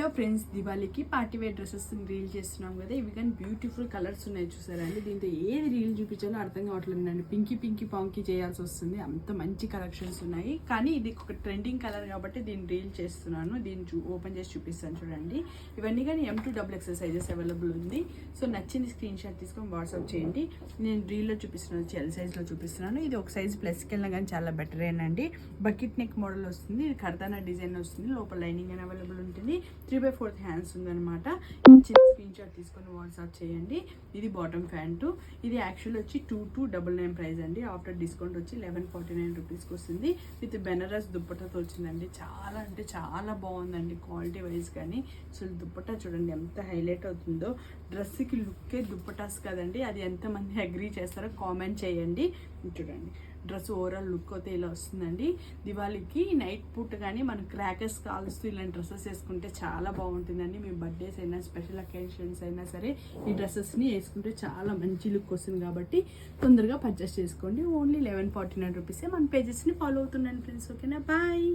Hello friends, దివాళీకి party wear dresses reel చేస్తున్నాం కదా. ఇవి కానీ బ్యూటిఫుల్ కలర్స్ ఉన్నాయి చూసారా అండి. దీంతో ఏది రీల్ చూపించాలో అర్థం కావట్లేదండి. పింకీ పాంకీ చేయాల్సి వస్తుంది, అంత మంచి కలెక్షన్స్ ఉన్నాయి. కానీ ఇది ఒక ట్రెండింగ్ కలర్ కాబట్టి దీన్ని రీల్ చేస్తున్నాను. దీన్ని ఓపెన్ చేసి చూపిస్తాను చూడండి. ఇవన్నీ కానీ M2XXL సైజెస్ అవైలబుల్ ఉంది. సో నచ్చింది స్క్రీన్ షాట్ తీసుకొని వాట్సాప్ చేయండి. నేను రీల్లో చూపిస్తున్నాను, ఎల్ సైజ్లో చూపిస్తున్నాను. ఇది ఒక సైజ్ ప్లస్కి వెళ్ళినా కానీ చాలా బెటర్ ఏనండి. బకెట్ నెక్ మోడల్ వస్తుంది, ఇది కర్దానా డిజైన్ వస్తుంది, లోపల లైనింగ్ అని అవైలబుల్ ఉంటుంది. 3/4 హ్యాండ్స్ ఉందన్నమాట. చిన్న స్క్రీన్ షాట్ తీసుకొని వాట్సాప్ చేయండి. ఇది బాటమ్ ప్యాంటు. ఇది యాక్చువల్ వచ్చి 2299 ప్రైస్ అండి. ఆఫ్టర్ డిస్కౌంట్ వచ్చి 1149 రూపీస్కి వస్తుంది. విత్ బెనారస్ దుప్పటాతో వచ్చిందండి. చాలా అంటే చాలా బాగుందండి క్వాలిటీ వైజ్. కానీ అసలు దుప్పటా చూడండి ఎంత హైలైట్ అవుతుందో. డ్రెస్కి లుక్కే దుప్పటాస్ కదండి. అది ఎంతమంది అగ్రీ చేస్తారో కామెంట్ చేయండి. చూడండి డ్రెస్ ఓవరాల్ లుక్ అయితే ఇలా వస్తుందండి. దివాళీకి నైట్ పూట కానీ మనం క్రాకర్స్ కాల్స్తూ ఇలాంటి డ్రెస్సెస్ వేసుకుంటే చాలా బాగుంటుందండి. మీ బర్త్డేస్ అయినా స్పెషల్ అకేషన్స్ అయినా సరే ఈ డ్రెస్సెస్ని వేసుకుంటే చాలా మంచి లుక్ వస్తుంది. కాబట్టి తొందరగా పర్చేస్ చేసుకోండి. ఓన్లీ 1149 రూపీసే. మన పేజెస్ని ఫాలో అవుతున్నాను ఫ్రెండ్స్. ఓకేనా, బాయ్.